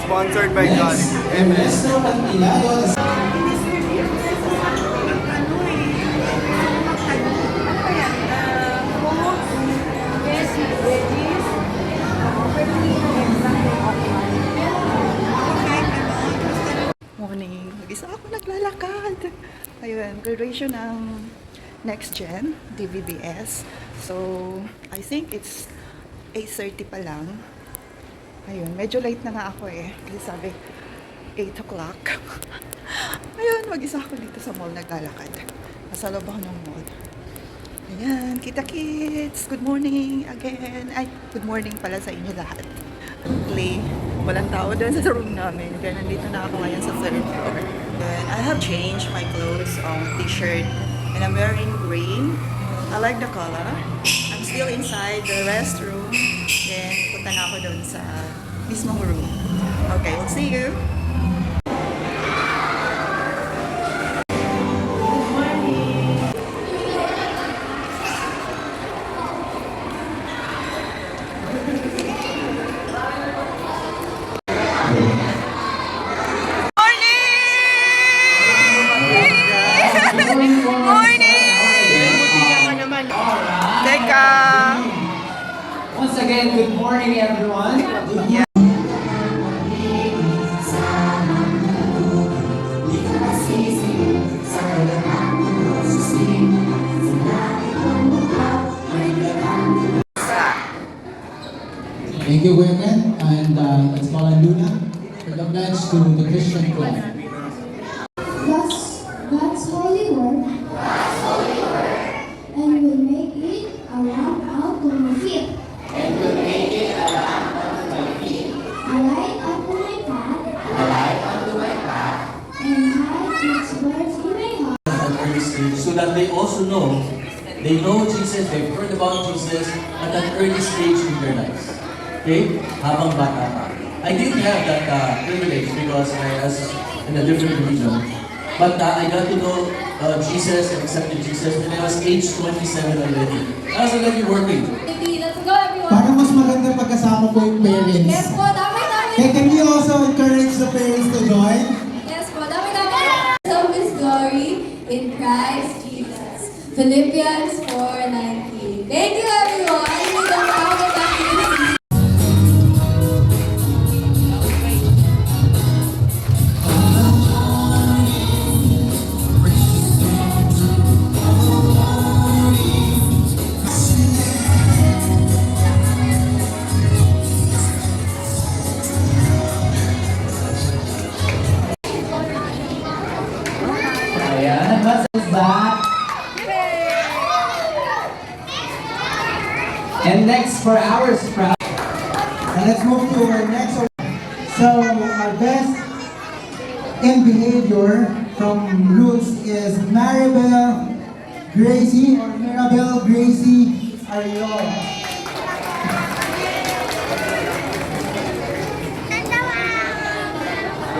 Sponsored by Jollibee. Morning. Mag-isa ako naglalakad. Ayun, graduation ng Next Gen, DVBS. So, I think it's 8:30 pa lang. Ayun, medyo late na nga ako eh. Kasi sabi, 8 o'clock. Ayun, mag-isa ako dito sa mall naglalakad. Nasa loob ako ng mall. Ayan, kita kids. Good morning again. Ay, good morning pala sa inyo lahat. Play. Walang tao doon sa room namin. Kaya nandito na ako ngayon sa third floor. And I have changed my clothes, t-shirt, and I'm wearing green. I like the color. I'm still inside the restroom. Then, punta na ako doon sa mismong room. Okay, we'll see you. Once again, good morning everyone. Yeah. Thank you, women, and let's call on Luna for the pledge to the Christian flag. God's holy word, and will make it a lamp unto my feet, a light unto my path, and hide its words in my heart. At early stage, so that they also know, they know Jesus, they've heard about Jesus at an early stage in their lives. Okay? Habang bata pa. I didn't have that privilege because I was in a different religion. But I got to know Jesus and accepted Jesus when I was age 27 already. I was already working. Let's go, everyone. Para mas maganda pagkasama po yung parents. Yes po, dami. Can we also encourage the parents to join? Yes po, dami. Of His glory in Christ Jesus. Philippians 4:19. Thank you, everyone. May the power of God. Ayan, what's back? And next for our sprout. And let's move to our next one. So our best in behavior from Roots is Maribel Gracie or Maribel Gracie Ariola.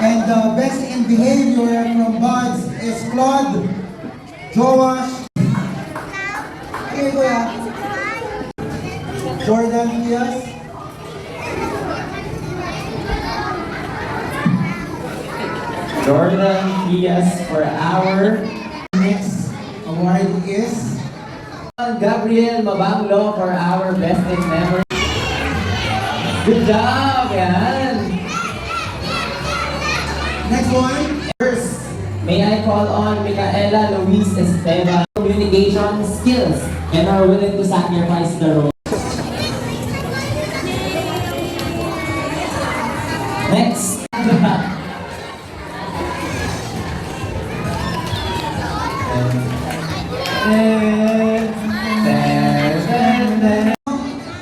And the best in behavior from Buds is Claude Joash. Okay, kuya. Jordan Diaz. Jordan Diaz for our Next award is Gabriel Mabanglo for our best in memory. Good job, yan! next one. First, may I call on Micaela Luis Esteban, communication skills, and are willing to sacrifice the role. Next,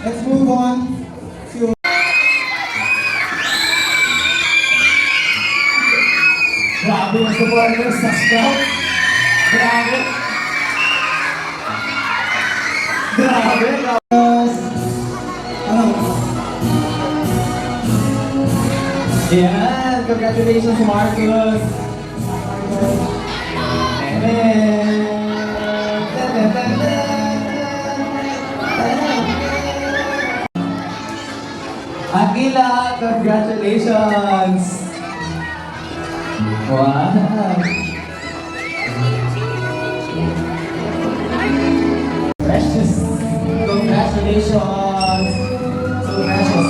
Let's move on to grabe yung supporters sa scout. Grabe. Ano? yeah, congratulations, Marcus. Aquila Congratulations! Wow! Precious! Congratulations! So precious!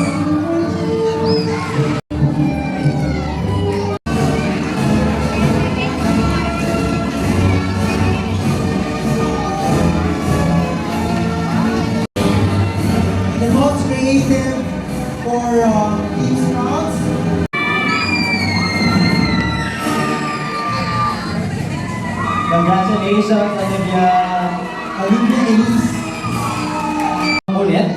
The most creative for Team Scouts. Congratulations, Olivia! Olivia Elise. Ulit,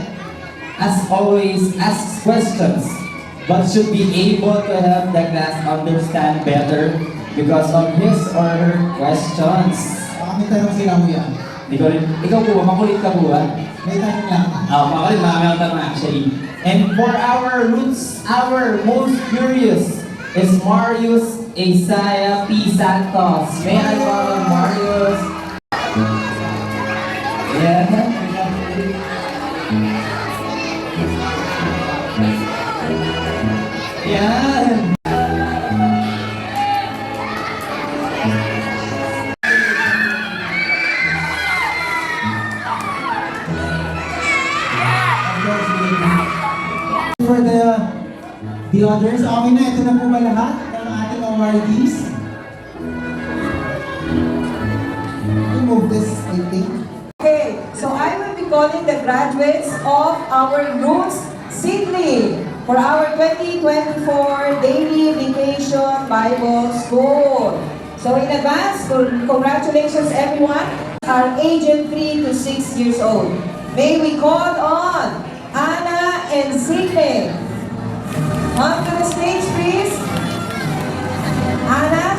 as always, asks questions, but should be able to help the class understand better because of his or her questions. Baka may tanong sila mo yan. Di ko rin, ikaw po, makulit ka po ba? May tanong lang. Makulit, marami akong tanong actually. And for our roots, our most curious is Marius Isaiah P. Santos. May I call on Marius? Yeah. Yan. For the others, okay na. Ito na po ba lahat ng ating awardees? Remove this, I think. Okay, so I will be calling the graduates of our Roots Sydney for our 2024 Daily Vacation Bible School. So in advance, congratulations everyone, are aged 3 to 6 years old. May we call on Anna and Sydney. Come to the stage, please. Anna.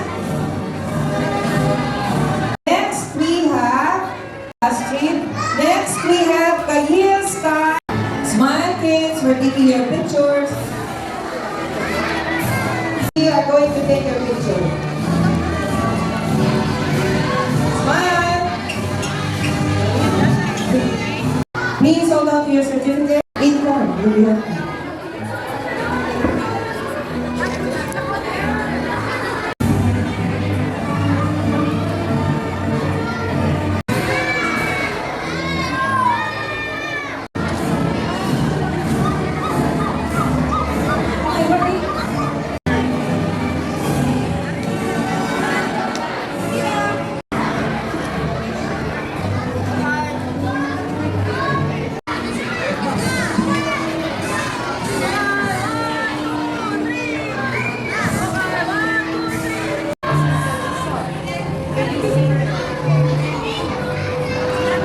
Next, we have Astrid. Next, we have Kahil Sky. Smile, kids. We're taking your pictures. We are going to take your picture. Smile. Please hold on to your certificate. In court, you'll be okay.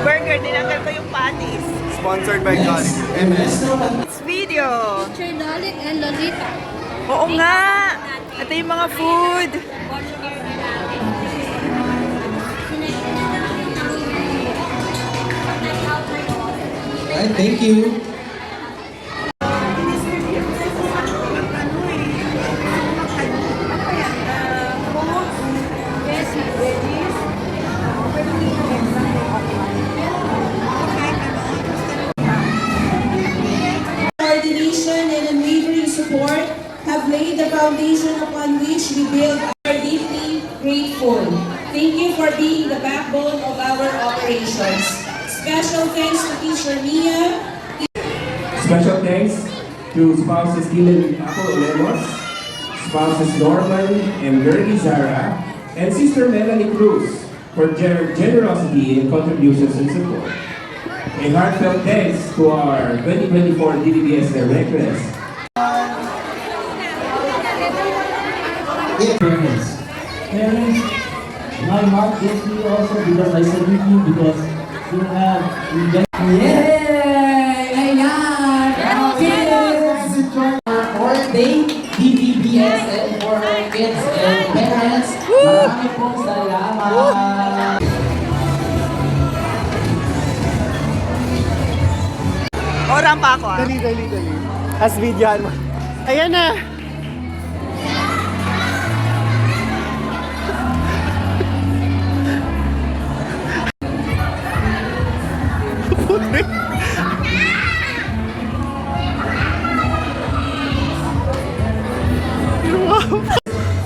Burger, dinanggal ko yung patties. Sponsored by Jollibee. It's video. Teacher Dalit and Lolita. Oo nga. Ito yung mga food. Alright, thank you. Coordination and unwavering support have laid the foundation upon which we build our deeply grateful. Thank you for being the backbone of our operations. Special thanks to Teacher Mia. Special thanks to spouses Dylan Apple Lemos, spouses Norman and Gertie Zara, and Sister Melanie Cruz for their generosity and contributions and support. A heartfelt thanks to our 2024 DVBS Directors. Parents, my heart gets me also because I salute you because you have Yay! Ayan! Kids! For day, DVBS and for kids and parents, marami pong salamat! Oran pa ako ah. Dali. As videohan mo. Ayan na!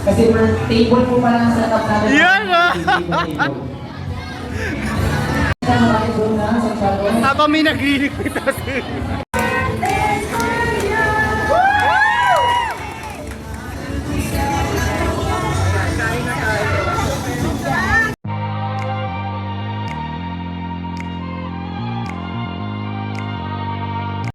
Kasi per table po pa lang setup natin. Yan ah! Table. Habang may nagliligpit